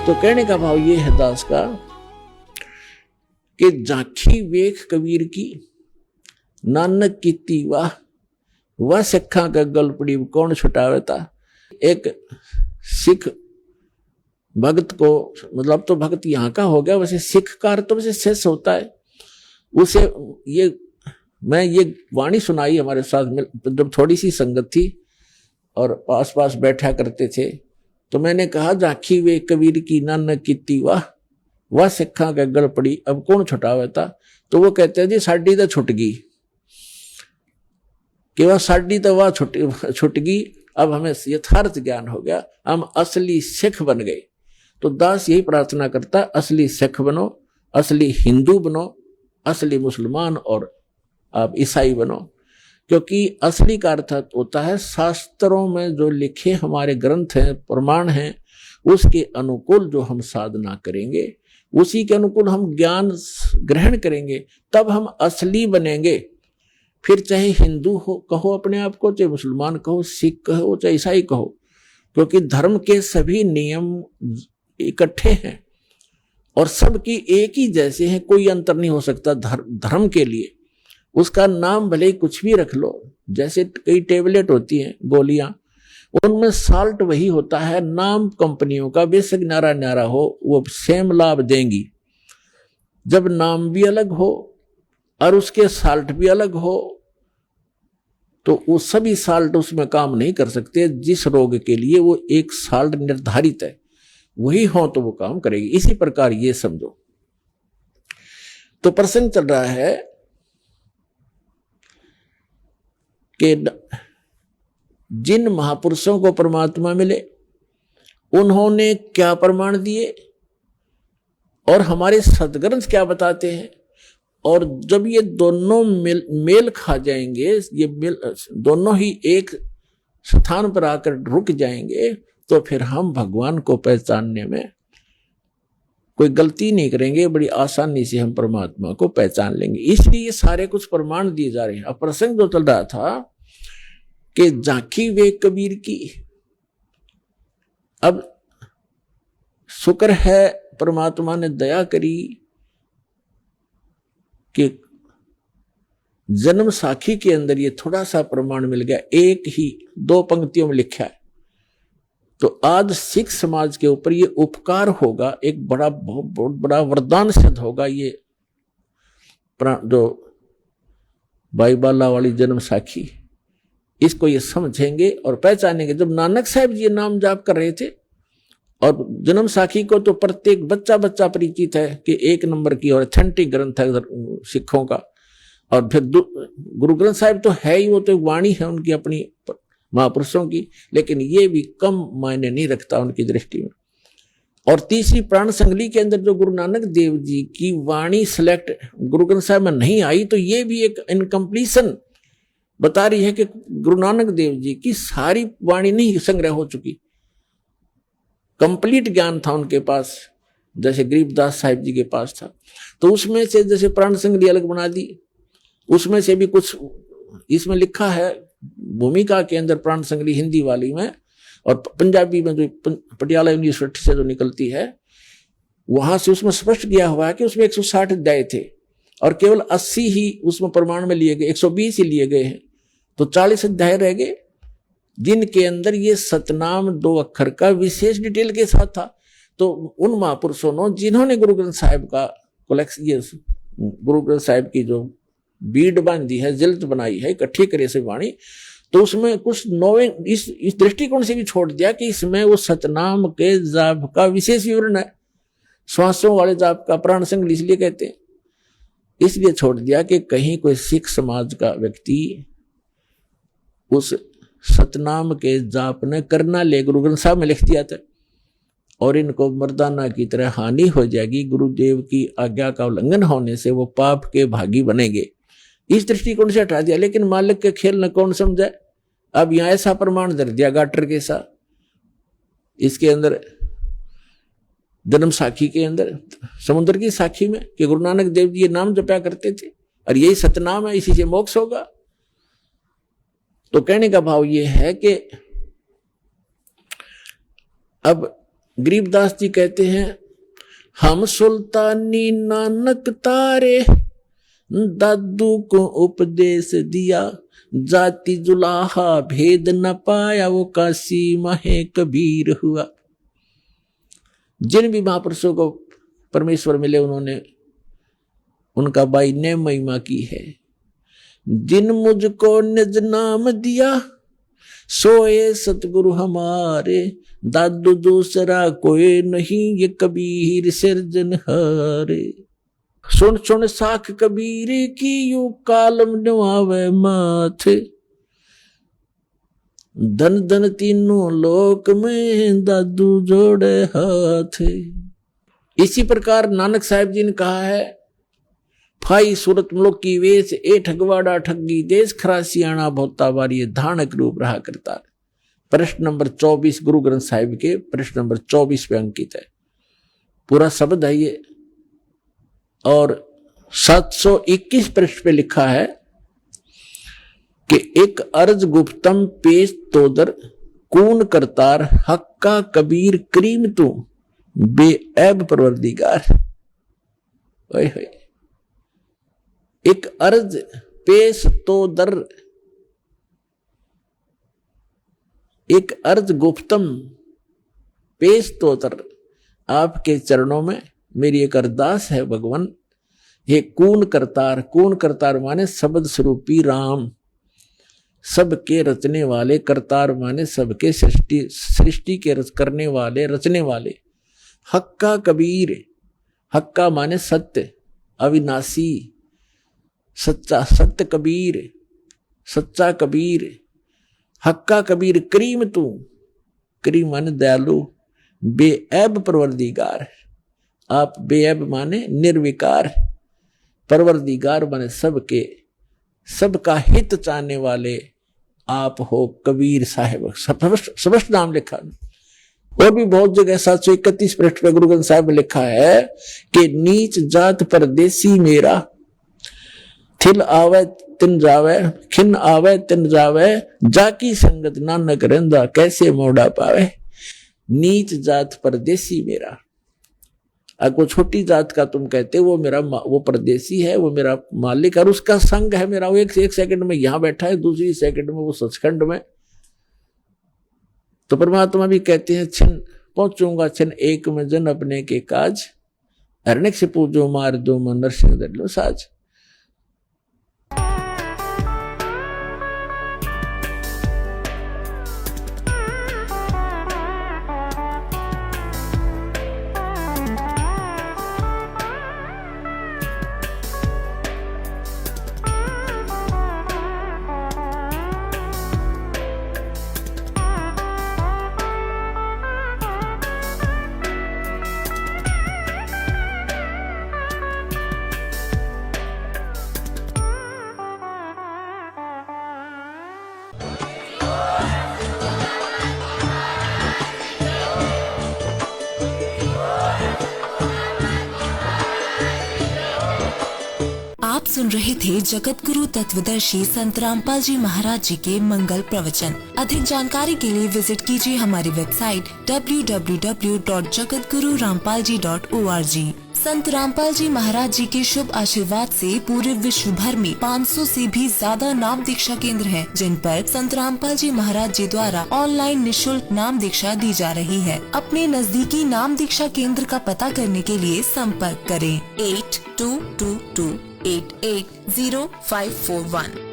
तो कहने का भाव ये है दास का कि झांकी वेख कबीर की, नानक कीती वाह, वह सिखा का गलपड़ी कौन छुटावेता। एक सिख भक्त को, मतलब तो भक्त यहाँ का हो गया, वैसे सिख का अर्थ तो वैसे शेष होता है। उसे ये मैं ये वाणी सुनाई हमारे साथ में, जब थोड़ी सी संगत थी और पास पास बैठा करते थे, तो मैंने कहा झांकी वे कबीर की, नानक कीती वाह, वह सिखा का गल पड़ी अब कौन छुटावेता। तो वो कहते हैं जी साड़ी तो छुट गई, कि वह साड़ी तो वह छुट गई, अब हमें यथार्थ ज्ञान हो गया, हम असली सिख बन गए। तो दास यही प्रार्थना करता, असली सिख बनो, असली हिंदू बनो, असली मुसलमान और आप ईसाई बनो। क्योंकि असली का अर्थ होता है शास्त्रों में जो लिखे हमारे ग्रंथ हैं, प्रमाण हैं, उसके अनुकूल जो हम साधना करेंगे, उसी के अनुकूल हम ज्ञान ग्रहण करेंगे, तब हम असली बनेंगे। फिर चाहे हिंदू हो कहो अपने आप को, चाहे मुसलमान कहो, सिख कहो, चाहे ईसाई कहो, क्योंकि धर्म के सभी नियम इकट्ठे हैं और सबकी एक ही जैसे हैं, कोई अंतर नहीं हो सकता धर्म के लिए। उसका नाम भले ही कुछ भी रख लो, जैसे कई टेबलेट होती हैं, गोलियां, उनमें साल्ट वही होता है, नाम कंपनियों का बेशक न्यारा न्यारा हो, वो सेम लाभ देंगी। जब नाम भी अलग हो और उसके साल्ट भी अलग हो, तो वो सभी साल्ट उसमें काम नहीं कर सकते। जिस रोग के लिए वो एक साल्ट निर्धारित है, वही हो तो वो काम करेगी। इसी प्रकार ये समझो। तो प्रसंग चल रहा है कि जिन महापुरुषों को परमात्मा मिले, उन्होंने क्या प्रमाण दिए और हमारे सदग्रंथ क्या बताते हैं। और जब ये दोनों मेल खा जाएंगे, ये दोनों ही एक स्थान पर आकर रुक जाएंगे, तो फिर हम भगवान को पहचानने में कोई गलती नहीं करेंगे, बड़ी आसानी से हम परमात्मा को पहचान लेंगे। इसलिए ये सारे कुछ प्रमाण दिए जा रहे हैं। अब प्रसंग जो चल रहा था कि झांकी वे कबीर की, अब शुक्र है परमात्मा ने दया करी कि जन्म साखी के अंदर ये थोड़ा सा प्रमाण मिल गया, एक ही 2 पंक्तियों में लिखा है। तो आज सिख समाज के ऊपर ये उपकार होगा, एक बहुत बड़ा वरदान सिद्ध होगा। ये जो बाईबाला वाली जन्म साखी, इसको ये समझेंगे और पहचानेंगे। जब नानक साहब जी नाम जाप कर रहे थे, और जन्म साखी को तो प्रत्येक बच्चा परिचित है कि 1 नंबर की और ऑथेंटिक ग्रंथ है सिखों का। और फिर गुरु ग्रंथ साहिब तो है ही, वो तो वाणी है उनकी अपनी महापुरुषों की, लेकिन ये भी कम मायने नहीं रखता उनकी दृष्टि में। और तीसरी प्राण संगली के अंदर जो गुरु नानक देव जी की वाणी सिलेक्ट गुरु ग्रंथ साहिब में नहीं आई, तो ये भी एक इनकम्प्लीशन बता रही है कि गुरु नानक देव जी की सारी वाणी नहीं संग्रह हो चुकी। कंप्लीट ज्ञान था उनके पास, जैसे गरीबदास साहिब जी के पास था। तो उसमें से जैसे प्राण संगली अलग बना दी, उसमें से भी कुछ इसमें लिखा है भूमिका के अंदर, प्राण संगली हिंदी वाली में, और पंजाबी में जो पटियाला यूनिवर्सिटी से जो निकलती है, वहां से उसमें स्पष्ट किया हुआ है कि उसमें 160 अध्याय थे और केवल 80 ही उसमें प्रमाण में लिए गए, 120 ही लिए गए हैं। तो 40 अध्याय रह गए, जिनके अंदर ये सतनाम 2 अक्षर का विशेष डिटेल के साथ था। तो उन महापुरुषों ने जिन्होंने गुरु ग्रंथ साहिब का कलेक्शन, ये गुरु ग्रंथ साहिब की जो बीड बांधी है, जिल्त बनाई है, इकट्ठी करे से वाणी, तो उसमें कुछ नौवे इस दृष्टिकोण से भी छोड़ दिया कि इसमें वो सतनाम के जाप का विशेष विवरण है। श्वासों वाले जाप का प्राण संगली इसलिए कहते हैं, इसलिए छोड़ दिया कि कहीं कोई सिख समाज का व्यक्ति उस सतनाम के जाप ने करना ले, गुरु ग्रंथ साहब में लिख दिया था, और इनको मर्दाना की तरह हानि हो जाएगी, गुरुदेव की आज्ञा का उल्लंघन होने से वो पाप के भागी बनेंगे। इस दृष्टिकोण से हटा दिया। लेकिन मालिक के खेल न कौन समझाए। अब यहां ऐसा प्रमाण धर दिया गाटर के साथ, इसके अंदर जन्म साखी के अंदर, समुद्र की साखी में, कि गुरु नानक देव जी ये नाम जपया करते थे और यही सतनाम है, इसी से मोक्ष होगा। तो कहने का भाव ये है कि अब गरीबदास जी कहते हैं, हम सुल्तानी नानक तारे, दादू को उपदेश दिया, जाति जुलाहा भेद न पाया, वो काशी माहे कबीर हुआ। जिन भी महापुरुषों को परमेश्वर मिले उन्होंने उनका बाई ने महिमा की है। जिन मुझको निज नाम दिया, सोए सतगुरु हमारे, दादू दूसरा कोई नहीं, ये कबीर सिरजनहारे। सुन सुन साख कबीर की, यू कालम नवावे माथे, धन धन तीनों लोक में, दादू जोड़े हाथ। इसी प्रकार नानक साहिब जी ने कहा है, फाई सूरत मुल्क की वेश, ए ठगवाड़ा ठगी देश, खरासियाना भोता बारी, धानक रूप रहा करता। प्रश्न नंबर 24 गुरु ग्रंथ साहिब के प्रश्न नंबर 24 पे अंकित है, पूरा शब्द है ये। और 721 पृष्ठ पे लिखा है कि एक अर्ज गुप्तम पेश तोदर, कून करतार, हक्का कबीर करीम तू, बेऐब परवरदिगार। ओए होए, एक अर्ज पेश तोदर, एक अर्ज गुप्तम पेश तोदर, आपके चरणों में मेरी एक अरदास है भगवान। ये कून करतार, कून करतार माने शब्द स्वरूपी राम, सबके रचने वाले, करतार माने सबके सृष्टि के करने वाले, रचने वाले। हक्का कबीर, हक्का माने सत्य, अविनाशी, सच्चा, सत्य कबीर, सच्चा कबीर। हक्का कबीर करीम तू, करीम माने दयालु, बेऐब परवरदिगार, आप बेऐब माने निर्विकार, परवरदिगार माने सबके, सबका हित चाहने वाले आप हो कबीर साहिब। स्पष्ट नाम लिखा। और भी बहुत जगह 731 पृष्ठ पे गुरु ग्रंथ साहिब में लिखा है कि नीच जात परदेसी मेरा, थिल आवे तिन जावे, खिन आवे तिन जावे, जाकी संगत नानक रंदा, कैसे मोड़ा पावे। नीच जात परदेसी मेरा, अगर छोटी जात का तुम कहते वो मेरा, वो परदेसी है, वो मेरा मालिक, और उसका संग है मेरा, वो एक सेकंड में यहां बैठा है, दूसरी सेकंड में वो सचखंड में। तो परमात्मा भी कहते हैं, छिन पहुंचूंगा छिन एक में जन अपने के काज, हरनेक से पूजो मार दो मन नरसिंह दर लो साज। आप सुन रहे थे जगत गुरु तत्वदर्शी संत रामपाल जी महाराज जी के मंगल प्रवचन। अधिक जानकारी के लिए विजिट कीजिए हमारी वेबसाइट www.jagatgururampalji.org। संत रामपाल जी महाराज जी के शुभ आशीर्वाद से पूरे विश्व भर में 500 से भी ज्यादा नाम दीक्षा केंद्र हैं, जिन पर संत रामपाल जी महाराज जी द्वारा ऑनलाइन निशुल्क नाम दीक्षा दी जा रही है। अपने नजदीकी नाम दीक्षा केंद्र का पता करने के लिए संपर्क करें 8222880541।